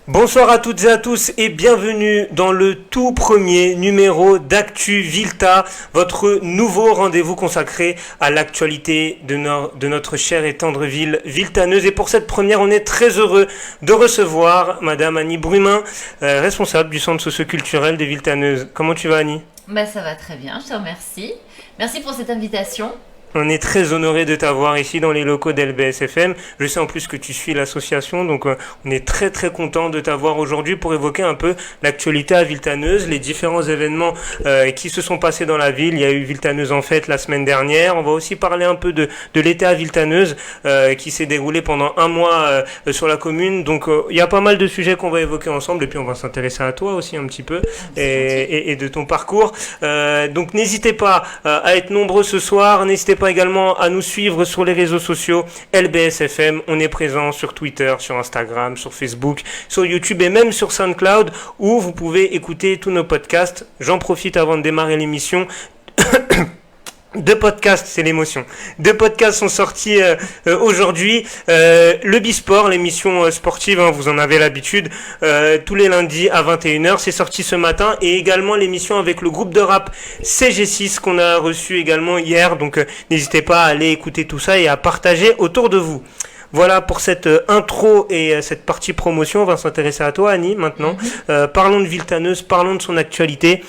Bonsoir à toutes et à tous et bienvenue dans le tout premier numéro d'Actu Vilta, votre nouveau rendez-vous consacré à l'actualité de notre chère et tendre ville viltaneuse. Et pour cette première, on est très heureux de recevoir Madame Annie Brumin, responsable du Centre socioculturel des Viltaneuses. Comment tu vas, Annie ? Ça va très bien, je te remercie. Merci pour cette invitation. On est très honoré de t'avoir ici dans les locaux d'LBS-FM. Je sais en plus que tu suis l'association, donc on est très très content de t'avoir aujourd'hui pour évoquer un peu l'actualité à Viltaneuse, les différents événements qui se sont passés dans la ville. Il y a eu Viltaneuse en fête la semaine dernière. On va aussi parler un peu de l'été à Viltaneuse qui s'est déroulé pendant un mois sur la commune. Donc il y a pas mal de sujets qu'on va évoquer ensemble et puis on va s'intéresser à toi aussi un petit peu et de ton parcours. Donc n'hésitez pas à être nombreux ce soir. N'hésitez pas également à nous suivre sur les réseaux sociaux LBS-FM. On est présent sur Twitter, sur Instagram, sur Facebook, sur YouTube et même sur SoundCloud où vous pouvez écouter tous nos podcasts. J'en profite avant de démarrer l'émission. Deux podcasts, c'est l'émotion. Deux podcasts sont sortis aujourd'hui. Le Bisport, l'émission sportive, vous en avez l'habitude, tous les lundis à 21h. C'est sorti ce matin. Et également l'émission avec le groupe de rap CG6 qu'on a reçu également hier. Donc n'hésitez pas à aller écouter tout ça et à partager autour de vous. Voilà pour cette intro et cette partie promotion. On va s'intéresser à toi, Annie, maintenant. Parlons de Viltaneuse, parlons de son actualité.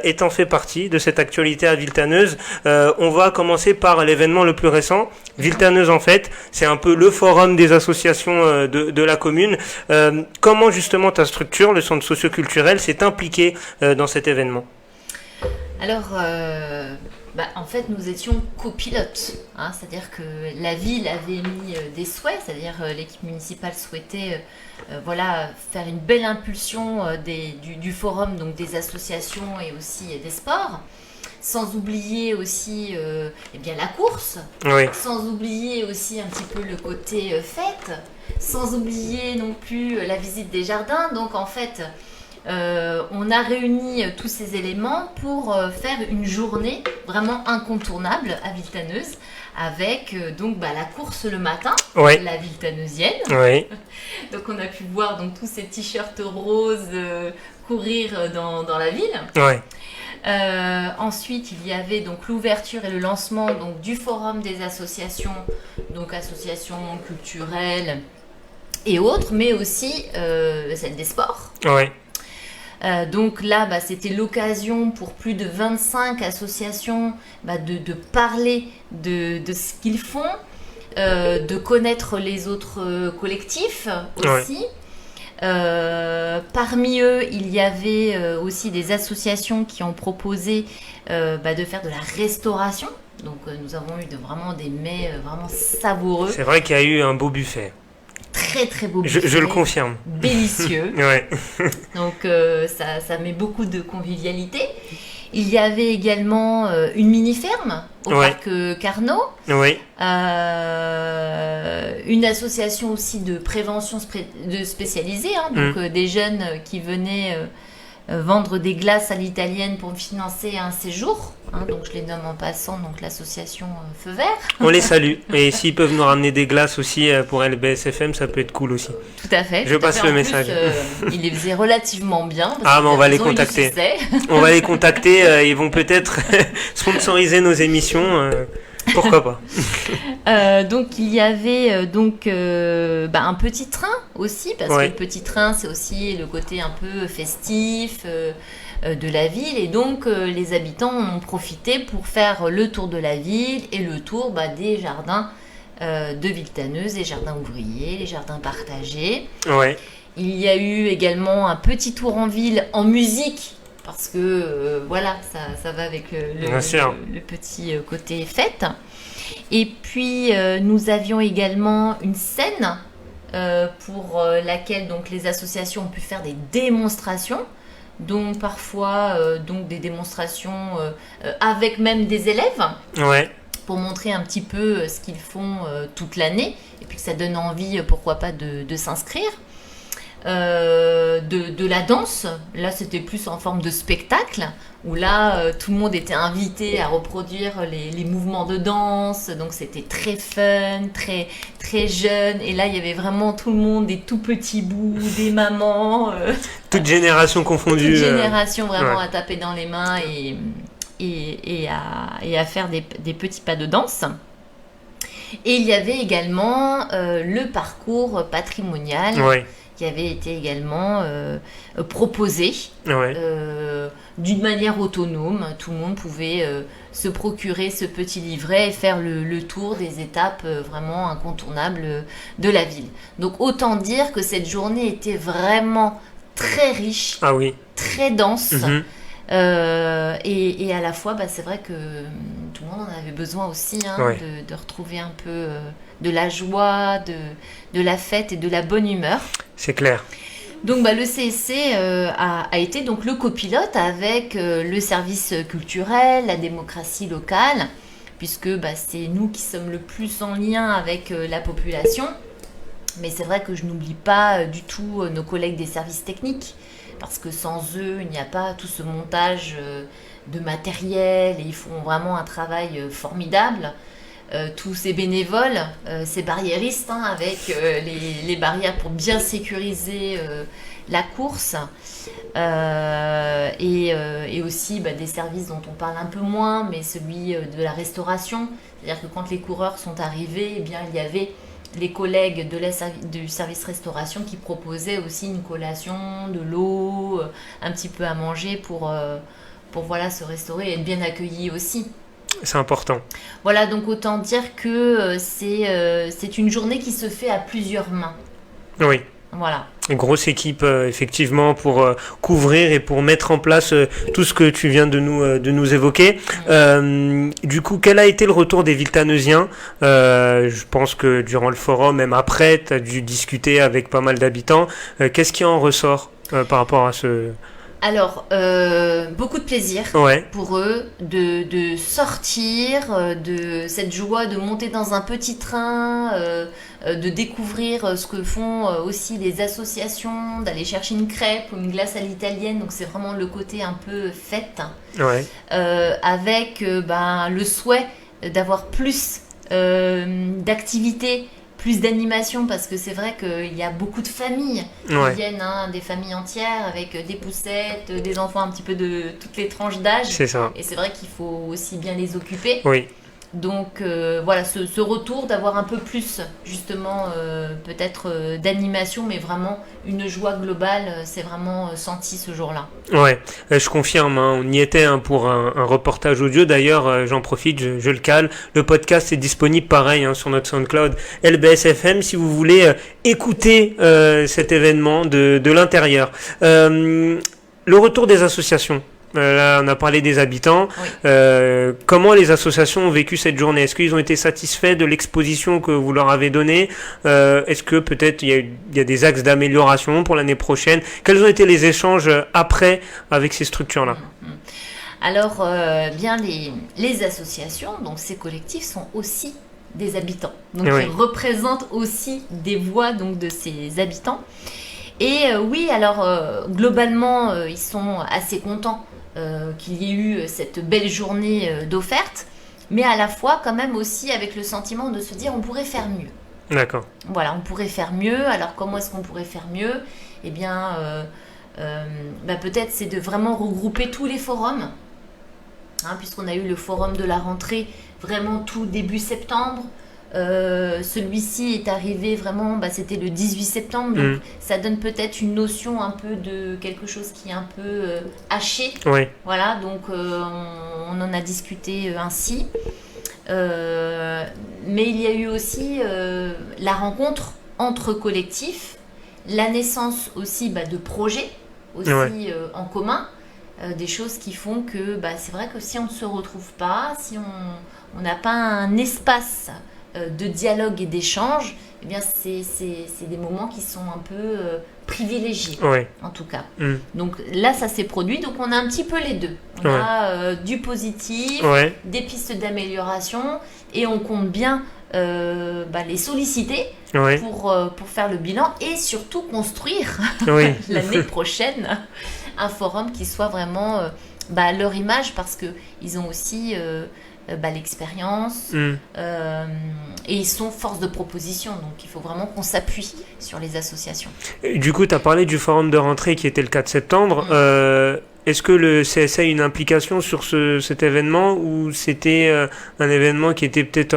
Étant fait partie de cette actualité à Viltaneuse, on va commencer par l'événement le plus récent. Viltaneuse en fait, c'est un peu le forum des associations de la commune. Comment justement ta structure, le centre socioculturel, s'est impliqué dans cet événement ? Alors, en fait, nous étions copilotes, c'est-à-dire que la ville avait mis des souhaits, c'est-à-dire l'équipe municipale souhaitait faire une belle impulsion du forum, donc des associations et aussi des sports, sans oublier aussi la course, Oui. sans oublier aussi un petit peu le côté fête, sans oublier non plus la visite des jardins. Donc en fait, on a réuni tous ces éléments pour faire une journée vraiment incontournable à Viltaneuse avec la course le matin, Oui. la viltaneusienne. Oui. Donc on a pu voir tous ces t-shirts roses courir dans la ville. Oui. Ensuite, il y avait donc l'ouverture et le lancement du forum des associations, donc associations culturelles et autres, mais aussi celle des sports. Oui. Donc là, c'était l'occasion pour plus de 25 associations de parler de ce qu'ils font, de connaître les autres collectifs aussi. Parmi eux, il y avait aussi des associations qui ont proposé de faire de la restauration. Donc nous avons eu vraiment des mets vraiment savoureux. C'est vrai qu'il y a eu un beau buffet. Très très beau buffet. Je le confirme. Délicieux. Ouais. Donc ça met beaucoup de convivialité. Il y avait également une mini-ferme au parc Carnot. Oui. Une association aussi de prévention spécialisée, des jeunes qui venaient vendre des glaces à l'italienne pour financer un séjour. Donc je les nomme en passant, donc l'association Feu Vert. On les salue. Et s'ils peuvent nous ramener des glaces aussi pour LBS-FM, ça peut être cool aussi. Tout à fait. Je passe le message. Ils les faisaient relativement bien. On va les contacter. On va les contacter. Ils vont peut-être sponsoriser nos émissions. Pourquoi pas. Donc il y avait un petit train aussi, parce que le petit train c'est aussi le côté un peu festif de la ville, et donc les habitants en ont profité pour faire le tour de la ville et le tour des jardins de Viltaneuse, les jardins ouvriers, les jardins partagés. Ouais. Il y a eu également un petit tour en ville en musique, parce que ça va avec le petit côté fête. Et puis nous avions également une scène pour laquelle les associations ont pu faire des démonstrations, donc parfois des démonstrations avec même des élèves, pour montrer un petit peu ce qu'ils font toute l'année, et puis que ça donne envie, pourquoi pas, de s'inscrire. De de la danse. Là, c'était plus en forme de spectacle, où là, tout le monde était invité à reproduire les mouvements de danse. Donc, c'était très fun, très, très jeune. Et là, il y avait vraiment tout le monde, des tout petits bouts, des mamans. Toute génération confondue. Toute génération vraiment à taper dans les mains et à faire des petits pas de danse. Et il y avait également le parcours patrimonial qui avait été également proposé d'une manière autonome. Tout le monde pouvait se procurer ce petit livret et faire le tour des étapes vraiment incontournables de la ville. Donc autant dire que cette journée était vraiment très riche, très dense. Et à la fois, c'est vrai que tout le monde en avait besoin aussi de retrouver un peu de la joie, de la fête et de la bonne humeur. C'est clair. Donc le CSC a été donc le copilote avec le service culturel, la démocratie locale, puisque c'est nous qui sommes le plus en lien avec la population. Mais c'est vrai que je n'oublie pas du tout nos collègues des services techniques, parce que sans eux, il n'y a pas tout ce montage de matériel et ils font vraiment un travail formidable. Tous ces bénévoles, ces barriéristes avec les barrières pour bien sécuriser la course et aussi des services dont on parle un peu moins, mais celui de la restauration. C'est-à-dire que quand les coureurs sont arrivés, il y avait les collègues du service restauration qui proposaient aussi une collation, de l'eau, un petit peu à manger pour se restaurer et être bien accueillis aussi. C'est important. Voilà, donc autant dire que c'est une journée qui se fait à plusieurs mains. Oui. Voilà. Une grosse équipe, effectivement, pour couvrir et pour mettre en place tout ce que tu viens de nous évoquer. Du coup, quel a été le retour des Villetaneziens ? Je pense que durant le forum, même après, tu as dû discuter avec pas mal d'habitants. Qu'est-ce qui en ressort par rapport à ce... Alors, beaucoup de plaisir pour eux de sortir de cette joie de monter dans un petit train, de découvrir ce que font aussi les associations, d'aller chercher une crêpe ou une glace à l'italienne. Donc, c'est vraiment le côté un peu fête, avec le souhait d'avoir plus d'activités, plus d'animation, parce que c'est vrai qu'il y a beaucoup de familles qui viennent, des familles entières avec des poussettes, des enfants un petit peu de toutes les tranches d'âge. C'est ça. Et c'est vrai qu'il faut aussi bien les occuper. Oui. Donc ce retour d'avoir un peu plus justement peut-être d'animation, mais vraiment une joie globale, c'est vraiment senti ce jour-là. Ouais, je confirme, on y était pour un reportage audio. D'ailleurs, j'en profite, je le cale. Le podcast est disponible pareil sur notre SoundCloud LBS-FM si vous voulez écouter cet événement de l'intérieur. Le retour des associations. Là, on a parlé des habitants. Comment les associations ont vécu cette journée ? Est-ce qu'ils ont été satisfaits de l'exposition que vous leur avez donnée ? Est-ce que peut-être il y a des axes d'amélioration pour l'année prochaine ? Quels ont été les échanges après avec ces structures-là ? Alors, les associations, donc ces collectifs, sont aussi des habitants. Donc, ils représentent aussi des voix donc, de ces habitants. Et globalement, ils sont assez contents qu'il y ait eu cette belle journée d'offerte, mais à la fois quand même aussi avec le sentiment de se dire on pourrait faire mieux. D'accord. Voilà, on pourrait faire mieux. Alors comment est-ce qu'on pourrait faire mieux ? Eh bien, peut-être c'est de vraiment regrouper tous les forums, puisqu'on a eu le forum de la rentrée vraiment tout début septembre. Celui-ci est arrivé vraiment, c'était le 18 septembre, donc ça donne peut-être une notion un peu de quelque chose qui est un peu haché. Voilà, donc on en a discuté ainsi. Mais il y a eu aussi la rencontre entre collectifs, la naissance aussi de projets aussi en commun. Des choses qui font que c'est vrai que si on ne se retrouve pas, si on n'a pas un espace de dialogue et d'échange, eh bien c'est des moments qui sont un peu privilégiés, en tout cas. Donc là, ça s'est produit, donc on a un petit peu les deux. On a du positif, des pistes d'amélioration, et on compte bien les solliciter Oui. pour faire le bilan et surtout construire Oui. l'année prochaine un forum qui soit vraiment leur image parce qu'ils ont aussi l'expérience et ils sont force de proposition. Donc il faut vraiment qu'on s'appuie sur les associations. Du coup, tu as parlé du forum de rentrée qui était le 4 septembre. Est-ce que le CSA a une implication sur cet événement ou c'était un événement qui était peut-être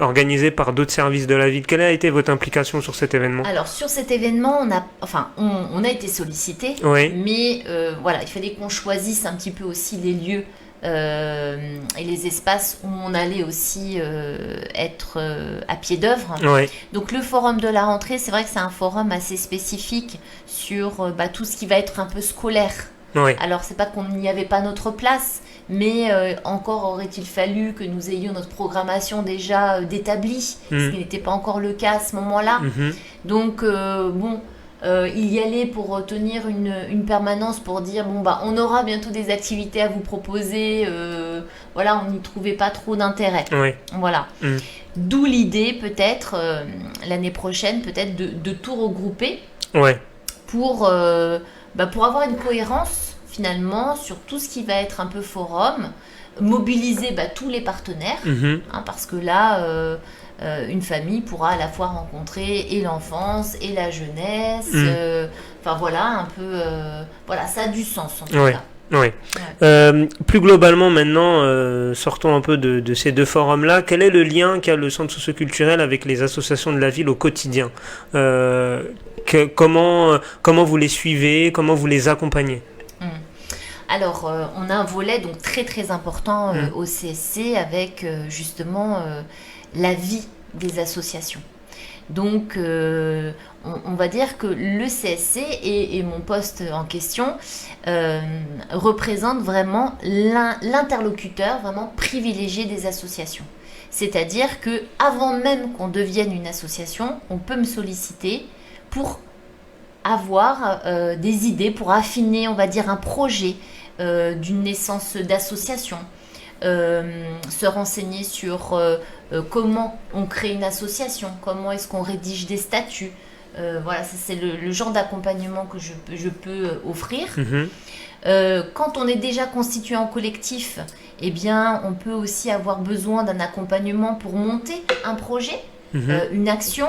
organisé par d'autres services de la ville? Quelle a été votre implication sur cet événement? Alors sur cet événement, on a été sollicité, Oui. mais il fallait qu'on choisisse un petit peu aussi les lieux et les espaces où on allait aussi être à pied d'œuvre. Oui. Donc le forum de la rentrée, c'est vrai que c'est un forum assez spécifique sur tout ce qui va être un peu scolaire. Oui. Alors c'est pas qu'on n'y avait pas notre place, mais encore aurait-il fallu que nous ayons notre programmation déjà d'établie, ce qui n'était pas encore le cas à ce moment-là. Donc il y allait pour tenir une permanence pour dire on aura bientôt des activités à vous proposer. On n'y trouvait pas trop d'intérêt. Oui. Voilà. D'où l'idée peut-être l'année prochaine peut-être de tout regrouper. Ouais. Pour avoir une cohérence finalement sur tout ce qui va être un peu forum, mobiliser tous les partenaires, parce que là, une famille pourra à la fois rencontrer et l'enfance et la jeunesse, un peu, ça a du sens en tout cas. Oui. Plus globalement maintenant, sortons un peu de ces deux forums-là. Quel est le lien qu'a le centre socioculturel avec les associations de la ville au quotidien? Comment vous les suivez? Comment vous les accompagnez? Alors, on a un volet donc très très important au CSC avec justement la vie des associations. Donc, on va dire que le CSC et mon poste en question représente vraiment l'interlocuteur vraiment privilégié des associations. C'est-à-dire que avant même qu'on devienne une association, on peut me solliciter pour avoir des idées, pour affiner, on va dire, un projet d'une naissance d'association, se renseigner sur comment on crée une association, comment est-ce qu'on rédige des statuts. Ça, c'est le genre d'accompagnement que je peux offrir. Quand on est déjà constitué en collectif, eh bien, on peut aussi avoir besoin d'un accompagnement pour monter un projet, une action.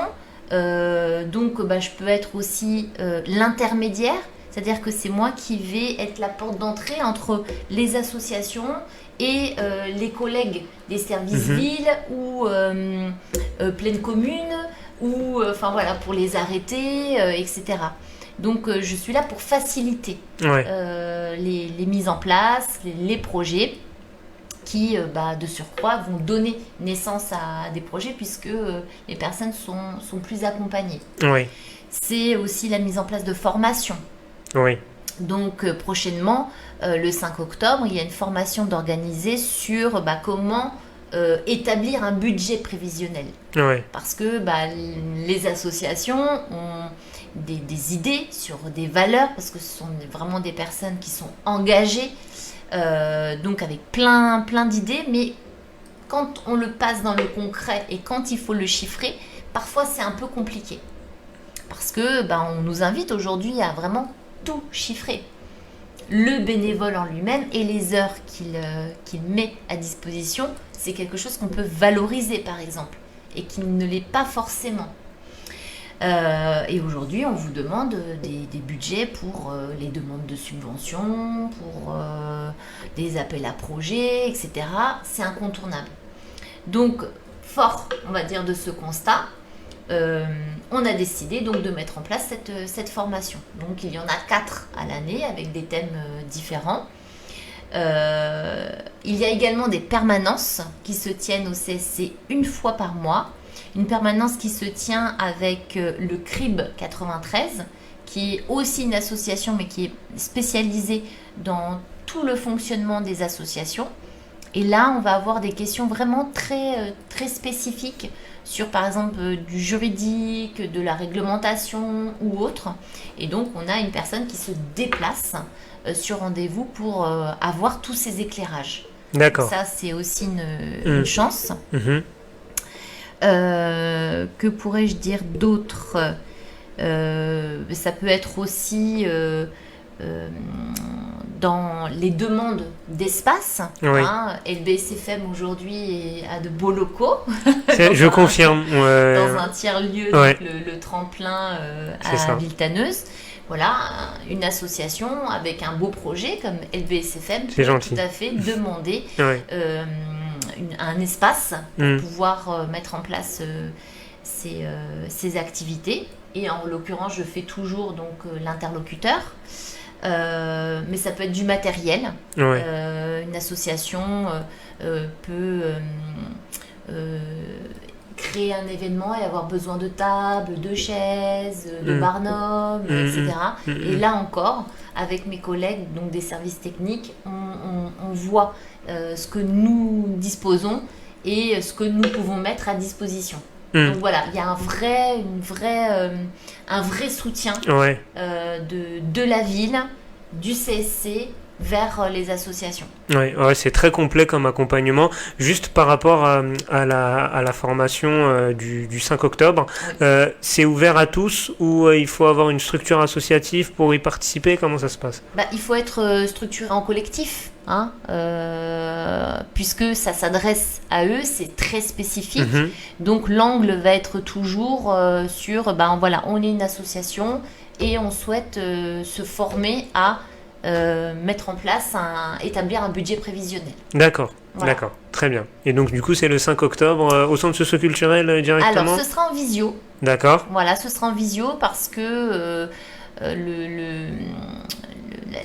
Je peux être aussi l'intermédiaire, c'est-à-dire que c'est moi qui vais être la porte d'entrée entre les associations et les collègues des services villes ou pleines communes ou pour les arrêter, etc. Donc je suis là pour faciliter les mises en place, les projets qui, de surcroît, vont donner naissance à des projets puisque les personnes sont plus accompagnées. Oui. C'est aussi la mise en place de formations. Oui. Donc, prochainement, le 5 octobre, il y a une formation d'organiser sur comment établir un budget prévisionnel. Oui. Parce que les associations ont des idées sur des valeurs, parce que ce sont vraiment des personnes qui sont engagées, donc avec plein d'idées, mais quand on le passe dans le concret et quand il faut le chiffrer, parfois c'est un peu compliqué. Parce que on nous invite aujourd'hui à vraiment tout chiffrer. Le bénévole en lui-même et les heures qu'il met à disposition, c'est quelque chose qu'on peut valoriser par exemple, et qui ne l'est pas forcément. Et aujourd'hui, on vous demande des budgets pour les demandes de subventions, pour des appels à projets, etc. C'est incontournable. Donc, fort, on va dire, de ce constat, on a décidé donc de mettre en place cette formation. Donc, il y en a 4 à l'année avec des thèmes différents. Il y a également des permanences qui se tiennent au CSC une fois par mois. Une permanence qui se tient avec le CRIB 93, qui est aussi une association, mais qui est spécialisée dans tout le fonctionnement des associations. Et là, on va avoir des questions vraiment très, très spécifiques sur, par exemple, du juridique, de la réglementation ou autre. Et donc, on a une personne qui se déplace sur rendez-vous pour avoir tous ces éclairages. D'accord. Donc ça, c'est aussi une chance. Que pourrais-je dire d'autre? Ça peut être aussi dans les demandes d'espace. Oui. LBSFM aujourd'hui a de beaux locaux. Je confirme. Dans un tiers-lieu, Ouais. le tremplin C'est à ça. Villetaneuse. Voilà, une association avec un beau projet comme LBSFM C'est peut gentil. tout à fait demander Ouais. un espace pour Mm. pouvoir mettre en place ces activités. Et en l'occurrence, je fais toujours donc l'interlocuteur. Mais ça peut être du matériel. Ouais. Une association peut créer un événement et avoir besoin de tables, de chaises, de barnums, etc. Et là encore, avec mes collègues donc des services techniques, on voit ce que nous disposons et ce que nous pouvons mettre à disposition. Donc voilà, il y a un vrai soutien Ouais. de la ville, du CSC vers les associations. Ouais, c'est très complet comme accompagnement. Juste par rapport à la formation du 5 octobre, Oui. c'est ouvert à tous ou il faut avoir une structure associative pour y participer? Comment ça se passe? Il faut être structuré en collectif, puisque ça s'adresse à eux, c'est très spécifique. Mhm. Donc l'angle va être toujours sur, voilà, on est une association et on souhaite se former à mettre en place, établir un budget prévisionnel. D'accord, Voilà. d'accord, très bien. Et donc du coup c'est le 5 octobre au centre socio-culturel directement? Alors ce sera en visio. D'accord. Voilà, ce sera en visio parce que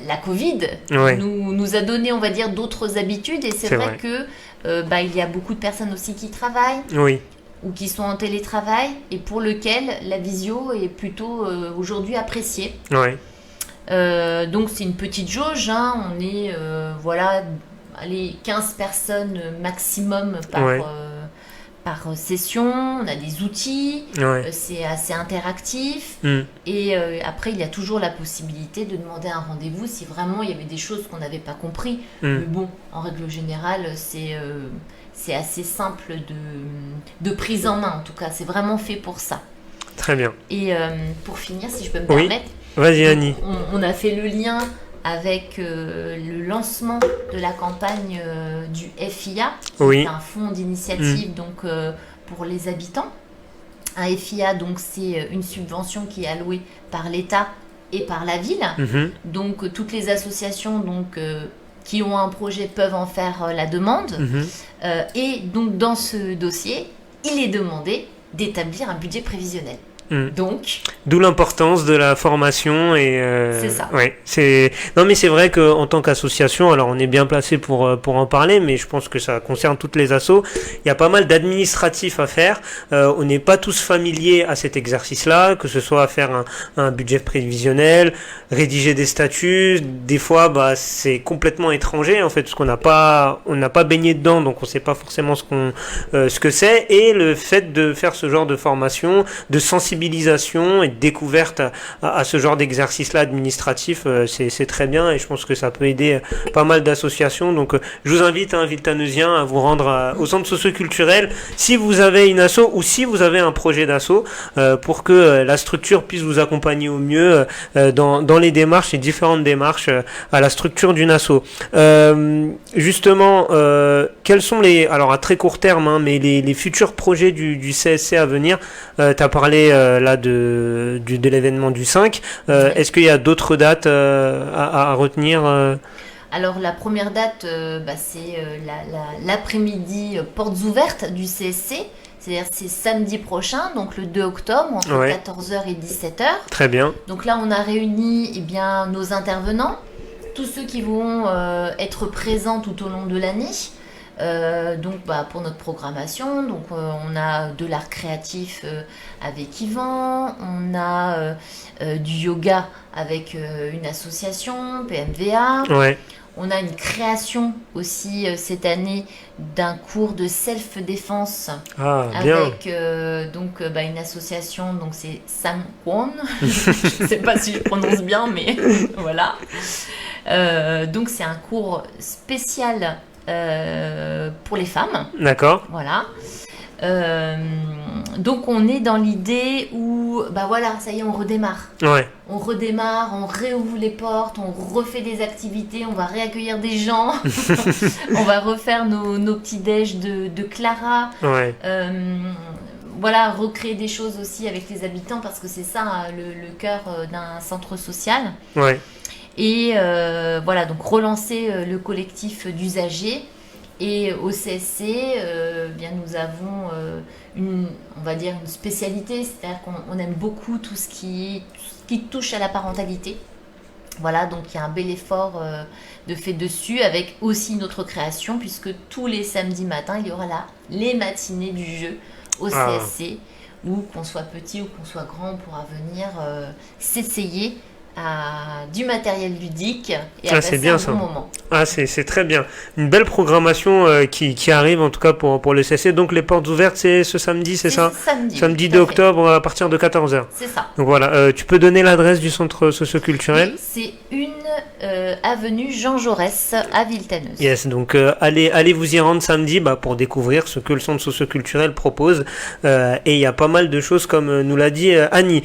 la Covid Ouais. nous a donné, on va dire, d'autres habitudes. Et c'est C'est vrai que il y a beaucoup de personnes aussi qui travaillent Oui, ou qui sont en télétravail et pour lequel la visio est plutôt aujourd'hui appréciée. ouais. Donc c'est une petite jauge, on est voilà, allez, 15 personnes maximum par session, on a des outils, Ouais. c'est assez interactif Mm. et après il y a toujours la possibilité de demander un rendez-vous si vraiment il y avait des choses qu'on n'avait pas compris. Mm. Mais bon, en règle générale, c'est assez simple de prise en main en tout cas, c'est vraiment fait pour ça. Très bien. Et pour finir, si je peux me Oui. permettre, Vas-y Annie. on a fait le lien avec le lancement de la campagne du FIA, qui Oui. est un fonds d'initiative donc, pour les habitants. Un FIA, donc, c'est une subvention qui est allouée par l'État et par la ville. Mhm. Donc toutes les associations donc, qui ont un projet peuvent en faire la demande. Mhm. Et donc dans ce dossier, il est demandé d'établir un budget prévisionnel. Mm. Donc, D'où l'importance de la formation et C'est ça. Ouais, non mais c'est vrai que en tant qu'association, alors on est bien placé pour en parler, mais je pense que ça concerne toutes les assos. Il y a pas mal d'administratifs à faire. On n'est pas tous familiers à cet exercice-là, que ce soit faire un budget prévisionnel, rédiger des statuts. Des fois, c'est complètement étranger en fait, parce qu'on n'a pas baigné dedans, donc on sait pas forcément ce que c'est. Et le fait de faire ce genre de formation, de sensibilisation et de découverte à ce genre d'exercice-là administratif, c'est très bien et je pense que ça peut aider pas mal d'associations. Donc je vous invite, Villetaneusien, à vous rendre au centre socio-culturel si vous avez une asso ou si vous avez un projet d'asso pour que la structure puisse vous accompagner au mieux dans les démarches, les différentes démarches à la structure d'une asso. Justement, quels sont alors à très court terme, mais les futurs projets du CSC à venir? Tu as parlé là de l'événement du 5. Est-ce qu'il y a d'autres dates à retenir alors la première date, c'est l'après-midi portes ouvertes du CSC. C'est-à-dire c'est samedi prochain, donc le 2 octobre, entre 14h et 17h. Très bien. Donc là, on a réuni nos intervenants, tous ceux qui vont être présents tout au long de l'année. Pour notre programmation, donc on a de l'art créatif avec Yvan, on a du yoga avec une association, PMVA. Ouais. On a une création aussi cette année d'un cours de self-défense avec une association, donc c'est Sam Kwon. Je ne sais pas si je prononce bien, mais voilà. Donc c'est un cours spécial pour les femmes. D'accord. Voilà. Donc on est dans l'idée où, bah voilà, ça y est, on redémarre. Ouais. On redémarre, on réouvre les portes, on refait des activités, on va réaccueillir des gens, on va refaire nos petits déj de Clara. Ouais. Voilà, recréer des choses aussi avec les habitants parce que c'est ça le cœur d'un centre social. Ouais. Et voilà, donc relancer le collectif d'usagers. Et au CSC, bien, nous avons on va dire une spécialité, c'est-à-dire qu'on aime beaucoup tout ce qui touche à la parentalité. Voilà, donc il y a un bel effort de fait dessus, avec aussi notre création, puisque tous les samedis matins, il y aura là les matinées du jeu au CSC, où qu'on soit petit ou qu'on soit grand, on pourra venir s'essayer à du matériel ludique et à passer bien, un ça. bon moment. C'est très bien. Une belle programmation qui arrive en tout cas pour le CSC. Donc les portes ouvertes, c'est ce samedi, c'est ça? Samedi 2 octobre à partir de 14h. C'est ça. Donc voilà, tu peux donner l'adresse du centre socioculturel? Oui, c'est une avenue Jean Jaurès à Villetaneuse. Yes, donc allez vous y rendre samedi pour découvrir ce que le centre socioculturel propose. Et il y a pas mal de choses comme nous l'a dit Annie.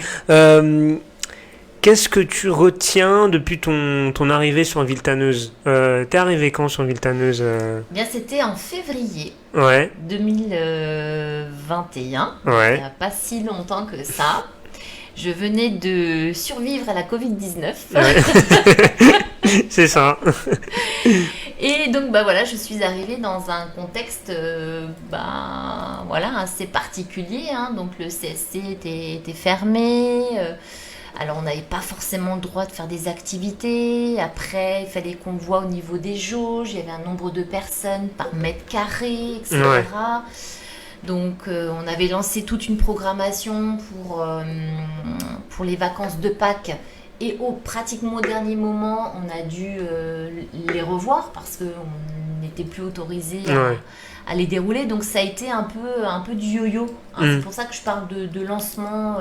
Qu'est-ce que tu retiens depuis ton arrivée sur Villetaneuse? T'es arrivé quand sur Villetaneuse? Bien, c'était en février 2021. Ouais. Il n'y a pas si longtemps que ça. Je venais de survivre à la Covid-19. Ouais. C'est ça. Et donc, voilà, je suis arrivée dans un contexte voilà, assez particulier. Hein. Donc, le CSC était fermé. Alors, on n'avait pas forcément le droit de faire des activités. Après, il fallait qu'on voit au niveau des jauges. Il y avait un nombre de personnes par mètre carré, etc. Ouais. Donc, on avait lancé toute une programmation pour les vacances de Pâques. Et pratiquement au dernier moment, on a dû les revoir parce qu'on n'était plus autorisé à les dérouler. Donc, ça a été un peu du yo-yo. Hein. C'est pour ça que je parle de lancement...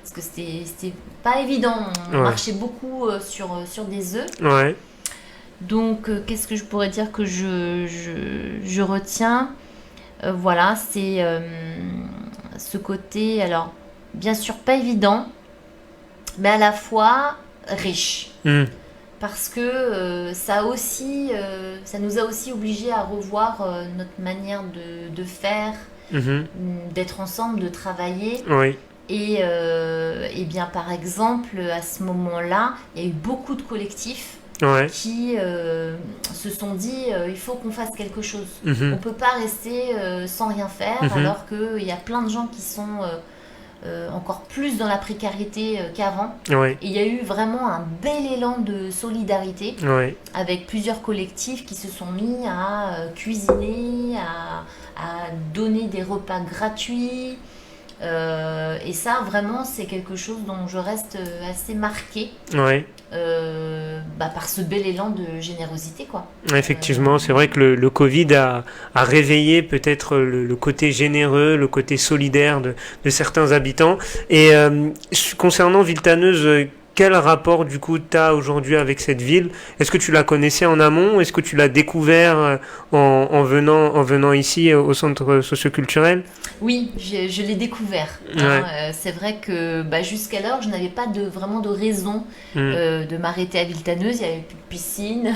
parce que c'était pas évident, on marchait beaucoup sur des œufs. Ouais. Donc, qu'est-ce que je pourrais dire que je retiens? Voilà, c'est ce côté, alors, bien sûr, pas évident, mais à la fois riche. Parce que ça nous a aussi obligés à revoir notre manière de faire, d'être ensemble, de travailler. Oui. Et bien, par exemple, à ce moment-là, il y a eu beaucoup de collectifs qui se sont dit il faut qu'on fasse quelque chose. On ne peut pas rester sans rien faire, alors qu'il y a plein de gens qui sont encore plus dans la précarité qu'avant. Et il y a eu vraiment un bel élan de solidarité avec plusieurs collectifs qui se sont mis à cuisiner, à donner des repas gratuits. Et ça, vraiment, c'est quelque chose dont je reste assez marquée par ce bel élan de générosité, quoi. Effectivement, c'est vrai que le Covid a réveillé peut-être le côté généreux, le côté solidaire de certains habitants. Et concernant Villetaneuse, quel rapport du coup tu as aujourd'hui avec cette ville? Est-ce que tu la connaissais en amont? Est-ce que tu l'as découvert en venant ici au centre socioculturel? Oui, je l'ai découvert. C'est vrai que jusqu'alors, je n'avais pas vraiment de raison de m'arrêter à Villetaneuse. Il n'y avait plus de piscine.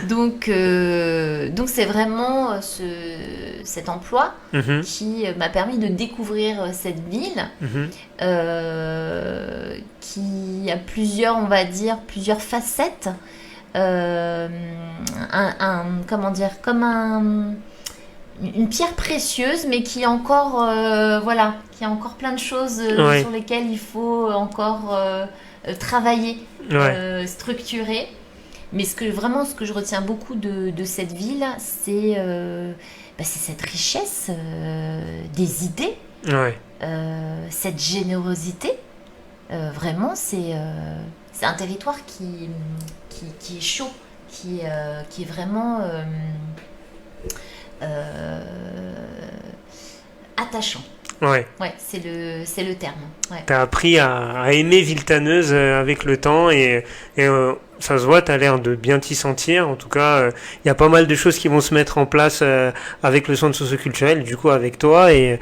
Donc c'est vraiment cet emploi qui m'a permis de découvrir cette ville qui a plusieurs facettes. Comment dire, comme une pierre précieuse, mais qui est encore, qui a encore plein de choses sur lesquelles il faut encore travailler, structurer. Mais ce que je retiens beaucoup de cette ville, c'est cette richesse des idées, cette générosité. Vraiment, c'est un territoire qui est chaud, qui est vraiment attachant. C'est le terme. T'as appris à aimer Villetaneuse avec le temps et ça se voit, tu as l'air de bien t'y sentir. En tout cas, il y a pas mal de choses qui vont se mettre en place avec le centre socioculturel, du coup avec toi. Et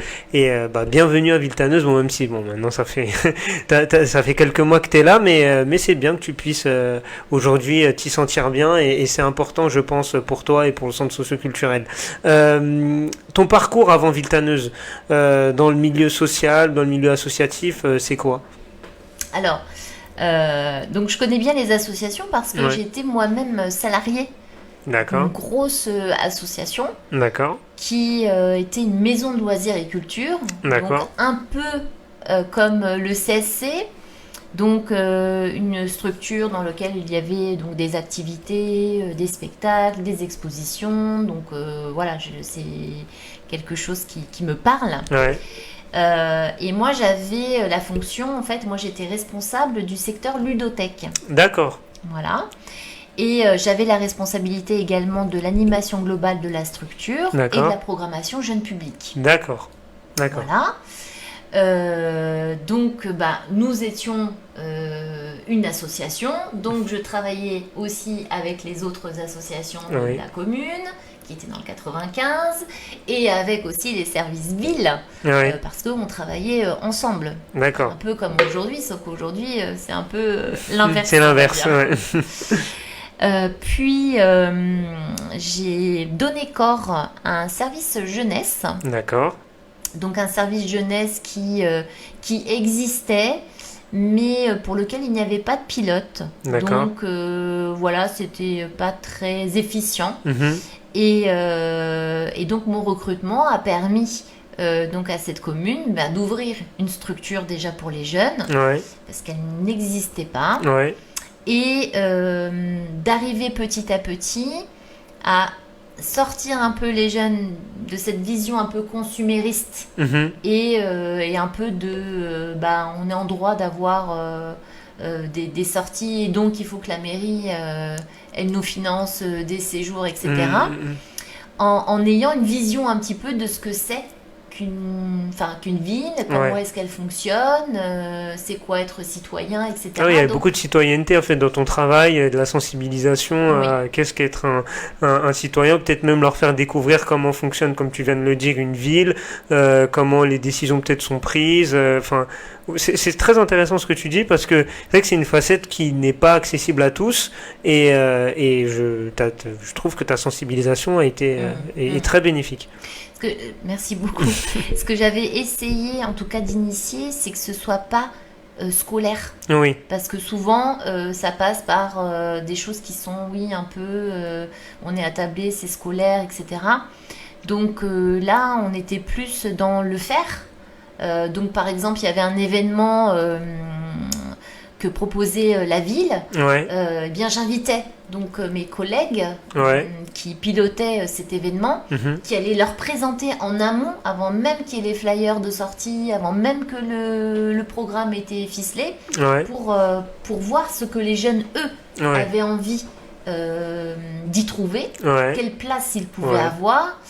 bienvenue à Villetaneuse. Bon, même si maintenant ça fait ça fait quelques mois que tu es là, mais c'est bien que tu puisses aujourd'hui t'y sentir bien. Et c'est important, je pense, pour toi et pour le centre socioculturel. Ton parcours avant Villetaneuse, dans le milieu social, dans le milieu associatif, c'est quoi? Alors, donc je connais bien les associations parce que j'étais moi-même salariée d'une grosse association qui était une maison de loisirs et culture, donc un peu comme le CSC, donc une structure dans laquelle il y avait donc des activités, des spectacles, des expositions, donc voilà, c'est quelque chose qui me parle. Et moi, j'avais la fonction, en fait, moi j'étais responsable du secteur ludothèque. D'accord. Voilà. Et j'avais la responsabilité également de l'animation globale de la structure et de la programmation jeune public. D'accord. Voilà. Donc, nous étions une association, donc je travaillais aussi avec les autres associations de la commune, qui était dans le 95, et avec aussi les services villes, parce qu'on travaillait ensemble. D'accord. Un peu comme aujourd'hui, sauf qu'aujourd'hui, c'est un peu l'inverse. C'est l'inverse, Puis, j'ai donné corps à un service jeunesse. D'accord. Donc, un service jeunesse qui existait, mais pour lequel il n'y avait pas de pilote. Donc, voilà, c'était pas très efficient. Et donc mon recrutement a permis donc à cette commune d'ouvrir une structure déjà pour les jeunes, parce qu'elle n'existait pas, et d'arriver petit à petit à sortir un peu les jeunes de cette vision un peu consumériste et un peu de on est en droit d'avoir des sorties, et donc il faut que la mairie elle nous finance des séjours, etc. En ayant une vision un petit peu de ce que c'est qu'une ville, comment est-ce qu'elle fonctionne, c'est quoi être citoyen, etc. Il y a beaucoup de citoyenneté en fait dans ton travail, de la sensibilisation à qu'est-ce qu'être un citoyen, peut-être même leur faire découvrir comment fonctionne, comme tu viens de le dire, une ville, comment les décisions peut-être sont prises, c'est très intéressant ce que tu dis, parce que c'est vrai que c'est une facette qui n'est pas accessible à tous, et je trouve que ta sensibilisation a été est très bénéfique. Merci beaucoup. Ce que j'avais essayé en tout cas d'initier, c'est que ce soit pas scolaire. Parce que souvent ça passe par des choses qui sont un peu on est attablé, c'est scolaire, etc. Donc là on était plus dans le faire. Donc par exemple il y avait un événement que proposait la ville, bien j'invitais donc mes collègues qui pilotaient cet événement, qui allaient leur présenter en amont, avant même qu'il y ait les flyers de sortie, avant même que le programme était ficelé, pour voir ce que les jeunes, eux, avaient envie d'y trouver, quelle place ils pouvaient avoir,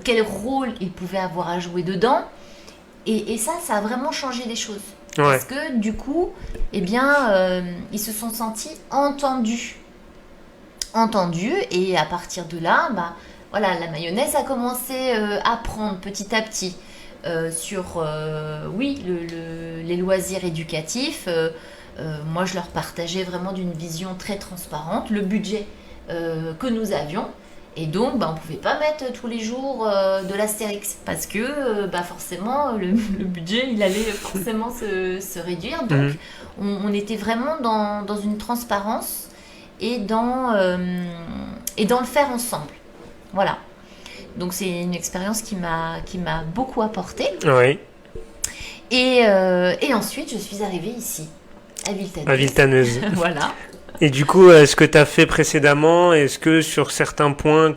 quel rôle ils pouvaient avoir à jouer dedans. Et ça a vraiment changé les choses. Parce que du coup, ils se sont sentis entendus. Et à partir de là, la mayonnaise a commencé à prendre petit à petit sur les loisirs éducatifs. Moi, je leur partageais vraiment d'une vision très transparente le budget que nous avions. Et donc, on ne pouvait pas mettre tous les jours de l'Astérix, parce que forcément, le budget, il allait forcément se réduire. Donc, on était vraiment dans une transparence et dans le faire ensemble. Voilà. Donc, c'est une expérience qui m'a beaucoup apporté. Et ensuite, je suis arrivée ici, à Villetaneuse. Voilà. Et du coup, ce que tu as fait précédemment, est-ce que sur certains points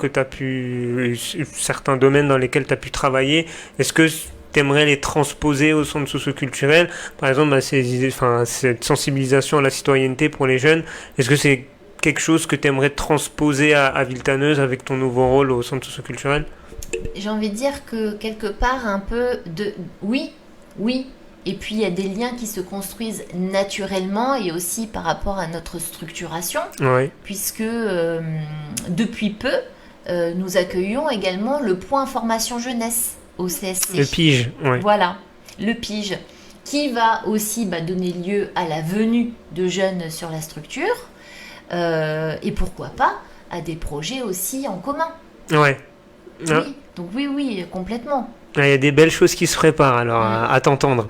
certains domaines dans lesquels tu as pu travailler, est-ce que tu aimerais les transposer au centre socioculturel? Par exemple, cette sensibilisation à la citoyenneté pour les jeunes, est-ce que c'est quelque chose que tu aimerais transposer à Villetaneuse avec ton nouveau rôle au centre socioculturel? J'ai envie de dire que quelque part, un peu de... Oui, Et puis il y a des liens qui se construisent naturellement et aussi par rapport à notre structuration, puisque depuis peu, nous accueillons également le point formation jeunesse au CSC. Le PIGE, Voilà, le PIGE, qui va aussi donner lieu à la venue de jeunes sur la structure, et pourquoi pas à des projets aussi en commun. Ouais. Oui, donc oui, complètement. Il y a des belles choses qui se préparent alors à t'entendre.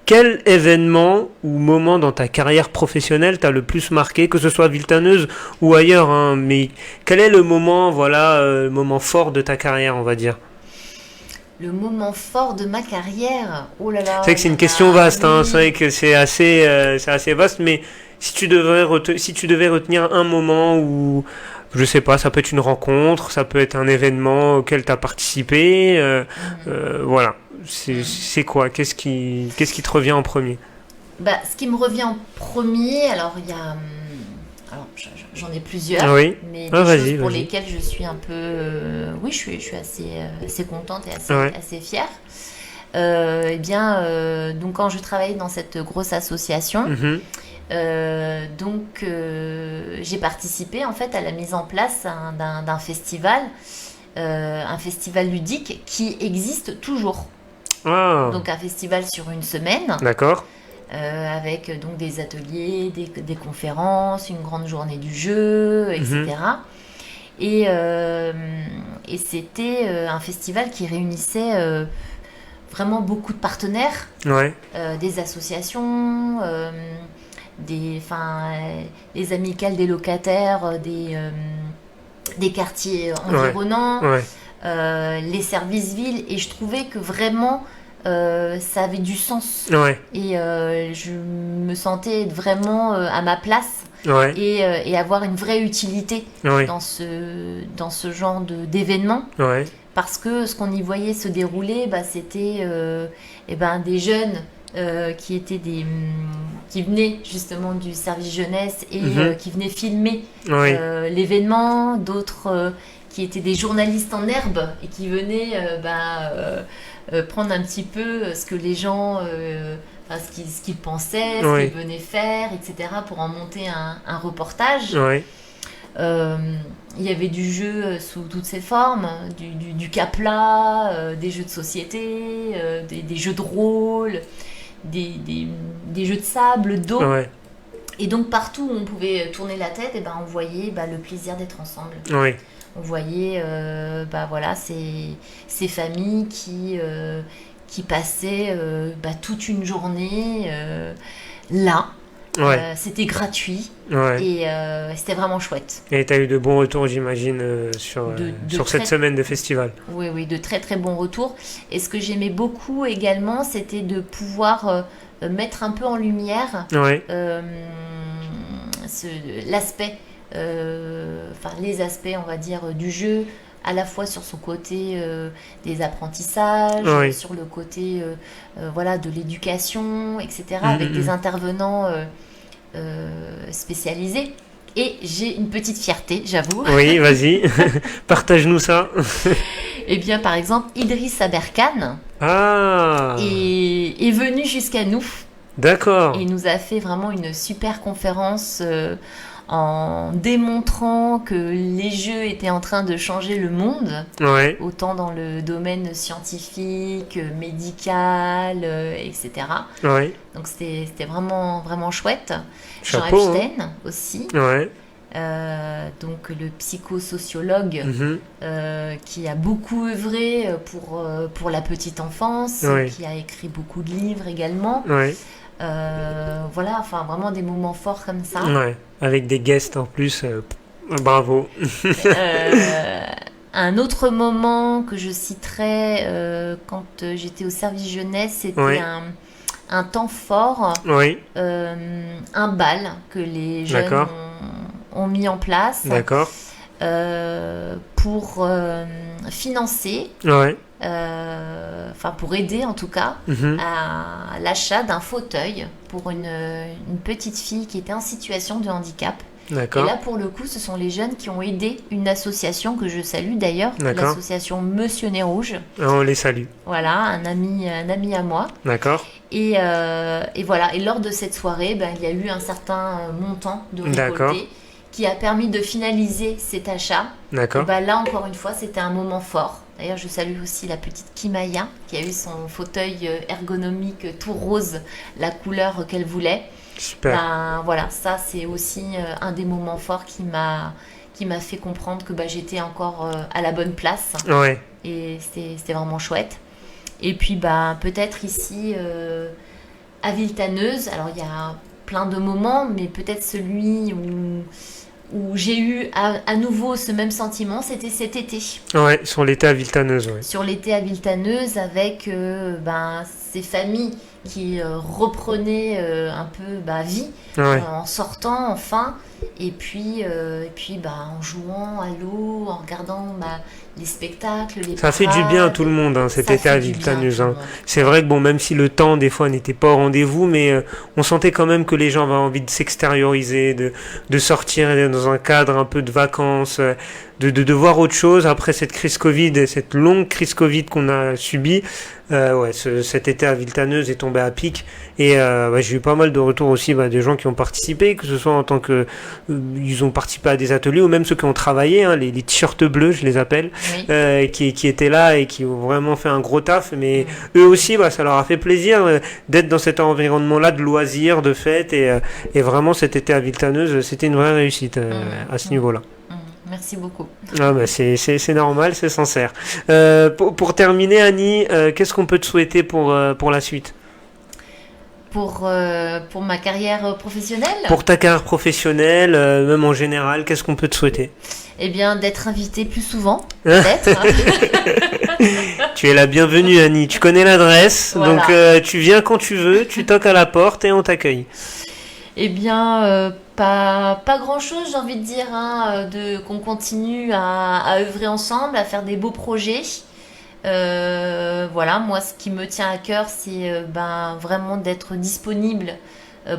Quel événement ou moment dans ta carrière professionnelle t'a le plus marqué, que ce soit Villetaneuse ou ailleurs, hein, mais quel est le moment, le moment fort de ta carrière, on va dire? Le moment fort de ma carrière, oh là là. C'est vrai que c'est une question vaste, hein, c'est vrai que c'est assez vaste, mais si tu devais retenir un moment où, je sais pas, ça peut être une rencontre, ça peut être un événement auquel tu as participé, voilà. C'est quoi? Qu'est-ce qui te revient en premier? Ce qui me revient en premier, alors il y a... Alors, j'en ai plusieurs, mais des choses pour lesquelles je suis un peu... oui, je suis assez contente et assez fière. Donc quand je travaillais dans cette grosse association, j'ai participé en fait à la mise en place d'un festival, un festival ludique qui existe toujours. Donc un festival sur une semaine. D'accord. Avec donc des ateliers, des conférences, une grande journée du jeu, etc. Et c'était un festival qui réunissait vraiment beaucoup de partenaires, des associations, les amicales des locataires, des quartiers environnants, les services villes, et je trouvais que vraiment ça avait du sens, et je me sentais vraiment à ma place, et avoir une vraie utilité dans ce genre d'événement, parce que ce qu'on y voyait se dérouler, c'était des jeunes qui venaient justement du service jeunesse et qui venaient filmer l'événement, d'autres qui étaient des journalistes en herbe et qui venaient prendre un petit peu ce que les gens, ce qu'ils pensaient, ce qu'ils venaient faire, etc., pour en monter un reportage. Il y avait du jeu sous toutes ses formes, du capla, des jeux de société, des jeux de rôle, des jeux de sable, d'eau. Et donc partout où on pouvait tourner la tête, on voyait le plaisir d'être ensemble. On voyait ces familles qui passaient toute une journée là. C'était gratuit, et c'était vraiment chouette. Et tu as eu de bons retours, j'imagine, sur cette semaine de festival. Oui, de très très bons retours. Et ce que j'aimais beaucoup également, c'était de pouvoir mettre un peu en lumière l'aspect, les aspects, on va dire, du jeu, à la fois sur son côté des apprentissages, sur le côté de l'éducation, etc., avec des intervenants spécialisés. Et j'ai une petite fierté, j'avoue. Oui, vas-y, partage-nous ça. Eh bien, par exemple, Idriss Aberkan est venu jusqu'à nous. D'accord. Et il nous a fait vraiment une super conférence en démontrant que les jeux étaient en train de changer le monde, autant dans le domaine scientifique, médical, etc. Donc c'était vraiment, vraiment chouette. Chapeau, Jean Epstein aussi, donc le psychosociologue qui a beaucoup œuvré pour la petite enfance, qui a écrit beaucoup de livres également. Vraiment des moments forts comme ça. Avec des guests en plus, bravo. Un autre moment que je citerai quand j'étais au service jeunesse, c'était un temps fort, un bal que les jeunes ont mis en place pour financer, pour aider en tout cas à l'achat d'un fauteuil pour une petite fille qui était en situation de handicap D'accord. Et là, pour le coup, ce sont les jeunes qui ont aidé une association que je salue d'ailleurs, D'accord. l'association Monsieur Nez Rouge. On les salue. Voilà, un ami à moi. D'accord. Et voilà, et lors de cette soirée, il y a eu un certain montant de D'accord. récolté qui a permis de finaliser cet achat. D'accord. Et là, encore une fois, c'était un moment fort. D'ailleurs, je salue aussi la petite Kimaya qui a eu son fauteuil ergonomique tout rose, la couleur qu'elle voulait. Super. Voilà, ça c'est aussi un des moments forts qui m'a fait comprendre que j'étais encore à la bonne place. Ouais. Et c'était vraiment chouette. Et puis peut-être ici à Villetaneuse, alors il y a plein de moments, mais peut-être celui où j'ai eu à nouveau ce même sentiment, c'était cet été. Ouais, sur l'été à Villetaneuse. Ouais. Sur l'été à Villetaneuse avec ces familles qui reprenaient un peu vie en sortant enfin et puis en jouant à l'eau, en regardant les spectacles, les ça parades. fait du bien à tout le monde cet été à Villetaneuse. C'est vrai que même si le temps des fois n'était pas au rendez-vous, mais on sentait quand même que les gens avaient envie de s'extérioriser, de sortir dans un cadre un peu de vacances, de voir autre chose après cette crise Covid, cette longue crise Covid qu'on a subie. Cet été à Villetaneuse est tombé à pic et j'ai eu pas mal de retours aussi des gens qui ont participé, que ce soit en tant que ils ont participé à des ateliers ou même ceux qui ont travaillé, les t-shirts bleus je les appelle, oui. qui étaient là et qui ont vraiment fait un gros taf, mais eux aussi ça leur a fait plaisir d'être dans cet environnement là de loisirs, de fêtes et vraiment cet été à Villetaneuse c'était une vraie réussite à ce niveau là. Merci beaucoup. C'est normal, c'est sincère. Pour terminer, Annie, qu'est-ce qu'on peut te souhaiter pour la suite ? Pour ma carrière professionnelle ? Pour ta carrière professionnelle, même en général, qu'est-ce qu'on peut te souhaiter ? Eh bien, d'être invitée plus souvent, peut-être. Tu es la bienvenue, Annie. Tu connais l'adresse, voilà. Donc tu viens quand tu veux, tu toques à la porte et on t'accueille. Eh bien, pas grand-chose, j'ai envie de dire, qu'on continue à œuvrer ensemble, à faire des beaux projets. Voilà, moi, ce qui me tient à cœur, c'est vraiment d'être disponible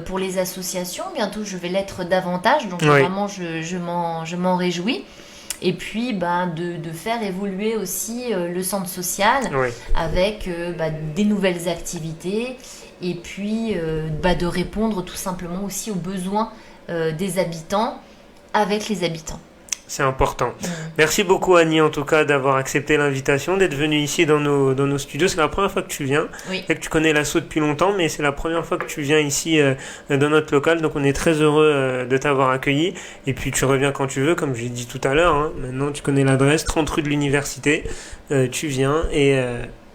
pour les associations. Bientôt, je vais l'être davantage, donc vraiment, je m'en réjouis. Et puis, de faire évoluer aussi le centre social avec des nouvelles activités. Et puis de répondre tout simplement aussi aux besoins des habitants avec les habitants. C'est important. Merci beaucoup Annie en tout cas d'avoir accepté l'invitation, d'être venue ici dans nos studios. C'est la première fois que tu viens. Oui. Et que tu connais l'asso depuis longtemps, mais c'est la première fois que tu viens ici dans notre local. Donc on est très heureux de t'avoir accueilli. Et puis tu reviens quand tu veux, comme je l'ai dit tout à l'heure. Maintenant tu connais l'adresse, 30 rue de l'Université. Tu viens et...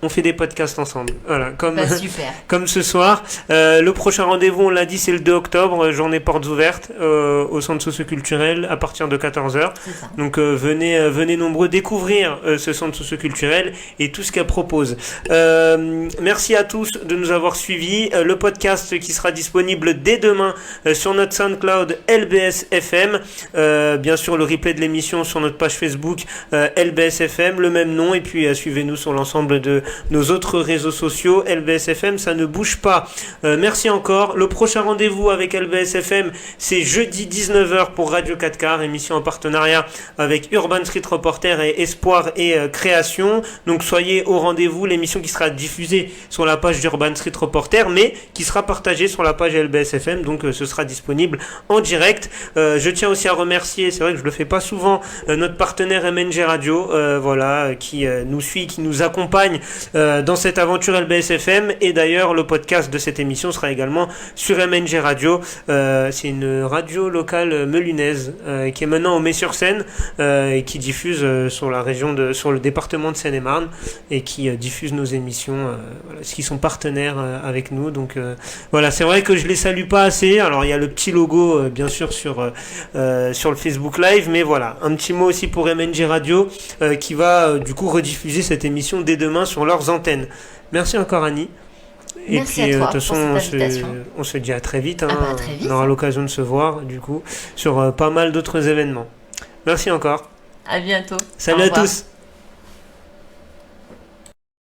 on fait des podcasts ensemble. Voilà, comme ce soir. Le prochain rendez-vous, on l'a dit, c'est le 2 octobre, journée portes ouvertes au centre socioculturel à partir de 14h. Donc venez nombreux découvrir ce centre socioculturel et tout ce qu'elle propose. Merci à tous de nous avoir suivis. Le podcast qui sera disponible dès demain sur notre SoundCloud LBS FM. Bien sûr, le replay de l'émission sur notre page Facebook LBS FM, le même nom. Et puis suivez-nous sur l'ensemble de nos autres réseaux sociaux. LBS-FM, ça ne bouge pas. Merci encore. Le prochain rendez-vous avec LBS-FM, c'est jeudi 19h pour Radio 4 Quarts, émission en partenariat avec Urban Street Reporter et Espoir et Création. Donc soyez au rendez-vous, l'émission qui sera diffusée sur la page d'Urban Street Reporter, mais qui sera partagée sur la page LBS-FM, donc ce sera disponible en direct. Je tiens aussi à remercier, c'est vrai que je le fais pas souvent, notre partenaire MNG Radio, qui nous suit, qui nous accompagne dans cette aventure LBS-FM. Et d'ailleurs le podcast de cette émission sera également sur MNG Radio. C'est une radio locale melunaise qui est maintenant au Mets-sur-Seine et qui diffuse sur le département de Seine-et-Marne et qui diffuse nos émissions, qui sont partenaires avec nous. Donc c'est vrai que je les salue pas assez. Alors il y a le petit logo bien sûr sur le Facebook Live, mais voilà, un petit mot aussi pour MNG Radio qui va du coup rediffuser cette émission dès demain sur leurs antennes. Merci encore Annie. Merci et puis à toi de toute façon on se dit à très vite. Très vite. On aura l'occasion de se voir du coup sur pas mal d'autres événements. Merci encore. À bientôt. Salut à tous.